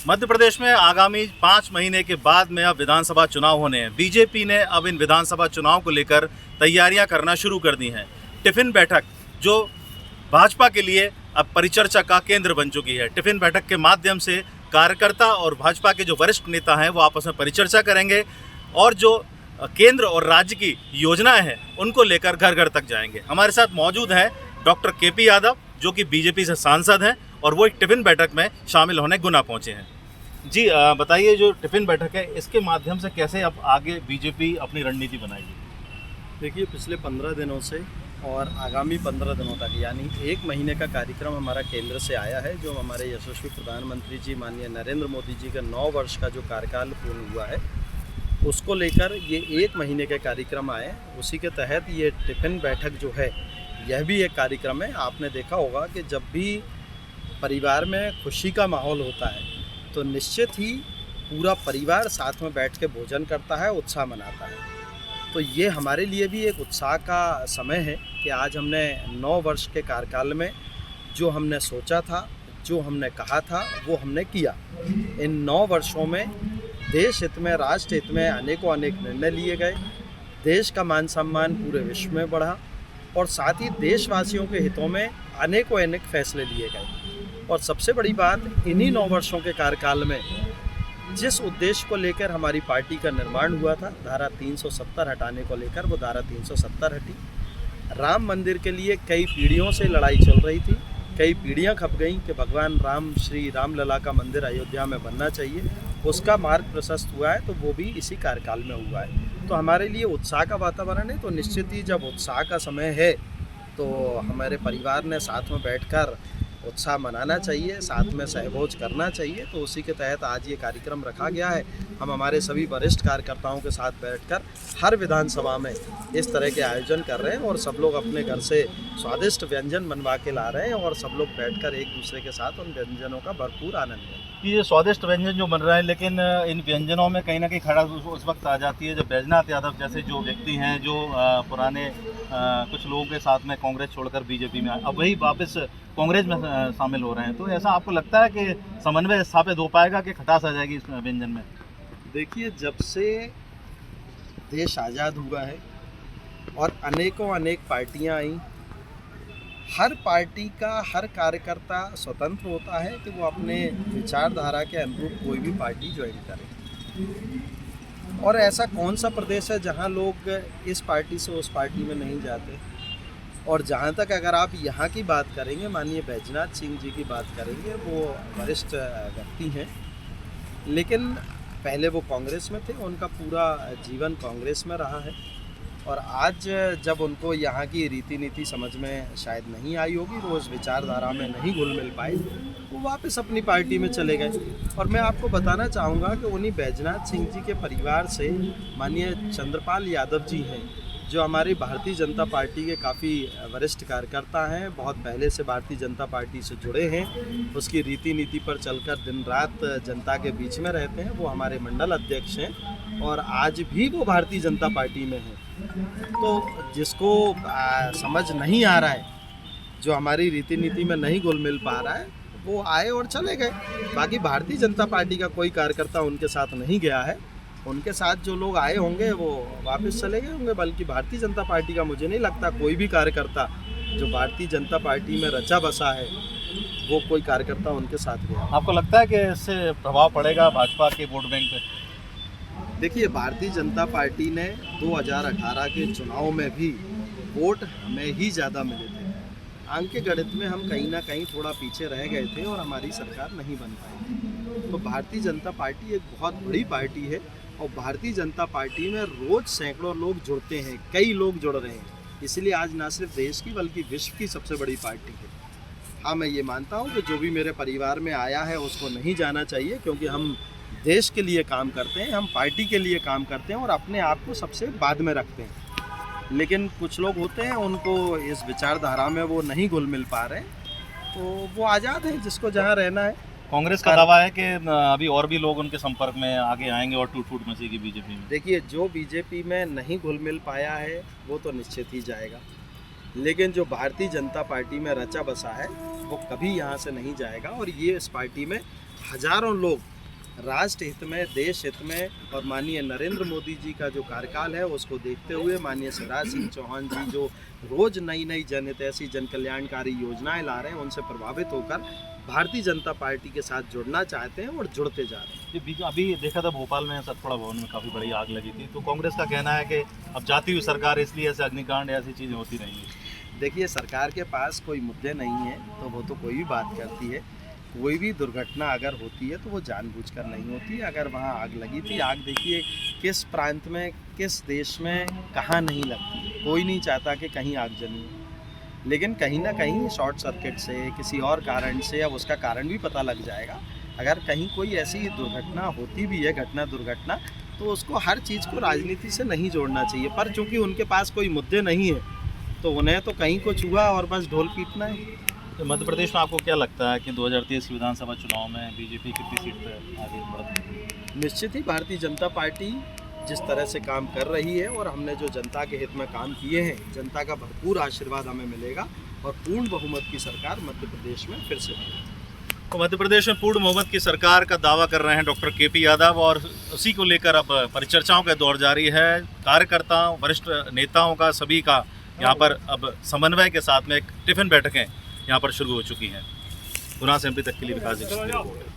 मध्य प्रदेश में आगामी 5 महीने के बाद में अब विधानसभा चुनाव होने हैं। बीजेपी ने अब इन विधानसभा चुनाव को लेकर तैयारियां करना शुरू कर दी हैं। टिफिन बैठक जो भाजपा के लिए अब परिचर्चा का केंद्र बन चुकी है। टिफिन बैठक के माध्यम से कार्यकर्ता और भाजपा के जो वरिष्ठ नेता हैं वो आपस में परिचर्चा करेंगे और जो केंद्र और राज्य की योजनाएं हैं उनको लेकर घर घर तक जाएंगे। हमारे साथ मौजूद हैं डॉक्टर केपी यादव जो कि बीजेपी से सांसद हैं और वो एक टिफिन बैठक में शामिल होने गुना पहुंचे हैं। जी बताइए, जो टिफिन बैठक है इसके माध्यम से कैसे अब आगे बीजेपी अपनी रणनीति बनाएगी? देखिए, पिछले 15 दिनों से और आगामी 15 दिनों तक यानी 1 महीने का कार्यक्रम हमारा केंद्र से आया है। जो हमारे यशस्वी प्रधानमंत्री जी माननीय नरेंद्र मोदी जी का 9 वर्ष का जो कार्यकाल पूर्ण हुआ है उसको लेकर ये 1 महीने के कार्यक्रम आए। उसी के तहत ये टिफिन बैठक जो है यह भी एक कार्यक्रम है। आपने देखा होगा कि जब भी परिवार में खुशी का माहौल होता है तो निश्चित ही पूरा परिवार साथ में बैठ के भोजन करता है, उत्साह मनाता है। तो ये हमारे लिए भी एक उत्साह का समय है कि आज हमने 9 वर्ष के कार्यकाल में जो हमने सोचा था, जो हमने कहा था, वो हमने किया। इन 9 वर्षों में देश हित में, राष्ट्र हित में अनेकों अनेक निर्णय लिए गए। देश का मान सम्मान पूरे विश्व में बढ़ा और साथ ही देशवासियों के हितों में अनेकों अनेक फैसले लिए गए। और सबसे बड़ी बात, इन्हीं 9 वर्षों के कार्यकाल में जिस उद्देश्य को लेकर हमारी पार्टी का निर्माण हुआ था, धारा 370 हटाने को लेकर, वो धारा 370 हटी। राम मंदिर के लिए कई पीढ़ियों से लड़ाई चल रही थी, कई पीढ़ियां खप गईं कि भगवान राम, श्री राम लला का मंदिर अयोध्या में बनना चाहिए। उसका मार्ग प्रशस्त हुआ है तो वो भी इसी कार्यकाल में हुआ है। तो हमारे लिए उत्साह का वातावरण है। तो निश्चित ही जब उत्साह का समय है तो हमारे परिवार ने साथ में बैठकर उत्साह मनाना चाहिए, साथ में सहभोज करना चाहिए। तो उसी के तहत आज ये कार्यक्रम रखा गया है। हम हमारे सभी वरिष्ठ कार्यकर्ताओं के साथ बैठकर हर विधानसभा में इस तरह के आयोजन कर रहे हैं और सब लोग अपने घर से स्वादिष्ट व्यंजन बनवा के ला रहे हैं और सब लोग बैठकर एक दूसरे के साथ उन व्यंजनों का भरपूर आनंद लें। ये स्वादिष्ट व्यंजन जो बन रहे हैं, लेकिन इन व्यंजनों में कहीं ना कहीं खड़ा उस वक्त आ जाती है जब बैजनाथ यादव जैसे जो व्यक्ति हैं जो पुराने कुछ लोगों के साथ में कांग्रेस छोड़कर बीजेपी में अब वही वापस कांग्रेस में शामिल हो रहे हैं। तो ऐसा आपको लगता है कि समन्वय स्थापित हो पाएगा कि खटास आ जाएगी इस व्यंजन में? देखिए, जब से देश आज़ाद हुआ है और अनेकों अनेक पार्टियां आई, हर पार्टी का हर कार्यकर्ता स्वतंत्र होता है कि वो अपने विचारधारा के अनुरूप कोई भी पार्टी ज्वाइन करे। और ऐसा कौन सा प्रदेश है जहां लोग इस पार्टी से उस पार्टी में नहीं जाते। और जहां तक अगर आप यहाँ की बात करेंगे, माननीय बैजनाथ सिंह जी की बात करेंगे, वो वरिष्ठ व्यक्ति हैं, लेकिन पहले वो कांग्रेस में थे, उनका पूरा जीवन कांग्रेस में रहा है। और आज जब उनको यहाँ की रीति नीति समझ में शायद नहीं आई होगी, वो उस विचारधारा में नहीं घुल मिल पाए, वो वापस अपनी पार्टी में चले गए। और मैं आपको बताना चाहूँगा कि उन्हीं बैजनाथ सिंह जी के परिवार से माननीय चंद्रपाल यादव जी हैं, जो हमारी भारतीय जनता पार्टी के काफ़ी वरिष्ठ कार्यकर्ता हैं, बहुत पहले से भारतीय जनता पार्टी से जुड़े हैं, उसकी रीति नीति पर चलकर दिन रात जनता के बीच में रहते हैं। वो हमारे मंडल अध्यक्ष हैं और आज भी वो भारतीय जनता पार्टी में हैं। तो जिसको समझ नहीं आ रहा है, जो हमारी रीति नीति में नहीं घुल मिल पा रहा है, वो आए और चले गए। बाकी भारतीय जनता पार्टी का कोई कार्यकर्ता उनके साथ नहीं गया है। उनके साथ जो लोग आए होंगे वो वापस चले गए होंगे। बल्कि भारतीय जनता पार्टी का मुझे नहीं लगता कोई भी कार्यकर्ता जो भारतीय जनता पार्टी में रचा बसा है वो कोई कार्यकर्ता उनके साथ गया। आपको लगता है कि इससे प्रभाव पड़ेगा भाजपा के वोट बैंक पे? देखिए, भारतीय जनता पार्टी ने 2018 के चुनाव में भी वोट हमें ही ज़्यादा मिले थे। अंक के गणित में हम कहीं ना कहीं थोड़ा पीछे रह गए थे और हमारी सरकार नहीं बन पाई थी। तो भारतीय जनता पार्टी एक बहुत बड़ी पार्टी है और भारतीय जनता पार्टी में रोज़ सैकड़ों लोग जुड़ते हैं, कई लोग जुड़ रहे हैं। इसलिए आज ना सिर्फ देश की बल्कि विश्व की सबसे बड़ी पार्टी है। हाँ, मैं ये मानता हूँ कि जो भी मेरे परिवार में आया है उसको नहीं जाना चाहिए, क्योंकि हम देश के लिए काम करते हैं, हम पार्टी के लिए काम करते हैं और अपने आप को सबसे बाद में रखते हैं। लेकिन कुछ लोग होते हैं, उनको इस विचारधारा में वो नहीं घुल मिल पा रहे, तो वो आज़ाद है, जिसको जहाँ रहना है। कांग्रेस का दावा है कि अभी और भी लोग उनके संपर्क में आगे आएंगे और टूट फूट मचेगी बीजेपी में। देखिए, जो बीजेपी में नहीं घुल मिल पाया है वो तो निश्चित ही जाएगा, लेकिन जो भारतीय जनता पार्टी में रचा बसा है वो कभी यहाँ से नहीं जाएगा। और ये इस पार्टी में हजारों लोग राष्ट्र हित में, देश हित में और माननीय नरेंद्र मोदी जी का जो कार्यकाल है उसको देखते हुए माननीय शिवराज सिंह चौहान जी जो रोज नई नई जनहितैषी जन कल्याणकारी योजनाएं ला रहे हैं उनसे प्रभावित होकर भारतीय जनता पार्टी के साथ जुड़ना चाहते हैं और जुड़ते जा रहे हैं। ये अभी देखा था भोपाल में सतपुड़ा भवन में काफ़ी बड़ी आग लगी थी, तो कांग्रेस का कहना है कि अब जाती हुई सरकार इसलिए ऐसे अग्निकांड ऐसी चीज़ें होती रहेंगी। देखिए, सरकार के पास कोई मुद्दे नहीं है तो वो तो कोई भी बात करती है। कोई भी दुर्घटना अगर होती है तो वो जानबूझकर नहीं होती है। अगर वहाँ आग लगी थी, आग देखिए किस प्रांत में, किस देश में, कहाँ नहीं लगती है। कोई नहीं चाहता कि कहीं आग जली, लेकिन कहीं ना कहीं शॉर्ट सर्किट से, किसी और कारण से, अब उसका कारण भी पता लग जाएगा। अगर कहीं कोई ऐसी दुर्घटना होती भी है, घटना दुर्घटना, तो उसको हर चीज़ को राजनीति से नहीं जोड़ना चाहिए। पर चूँकि उनके पास कोई मुद्दे नहीं है तो उन्हें तो कहीं को छुआ और बस ढोल पीटना है। तो मध्य प्रदेश में आपको क्या लगता है कि 2023 की विधानसभा चुनाव में बीजेपी कितनी सीट पर आगे बढ़ती? निश्चित ही भारतीय जनता पार्टी जिस तरह से काम कर रही है और हमने जो जनता के हित में काम किए हैं, जनता का भरपूर आशीर्वाद हमें मिलेगा और पूर्ण बहुमत की सरकार मध्य प्रदेश में फिर से बनेगी। तो मध्य प्रदेश में पूर्ण बहुमत की सरकार का दावा कर रहे हैं डॉक्टर केपी यादव, और उसी को लेकर अब परिचर्चाओं का दौर जारी है। कार्यकर्ताओं, वरिष्ठ नेताओं का, सभी का यहाँ पर अब समन्वय के साथ में एक टिफिन बैठकें यहाँ पर शुरू हो चुकी हैं। गुना से एमपी तक के लिए विकास जी की रिपोर्ट।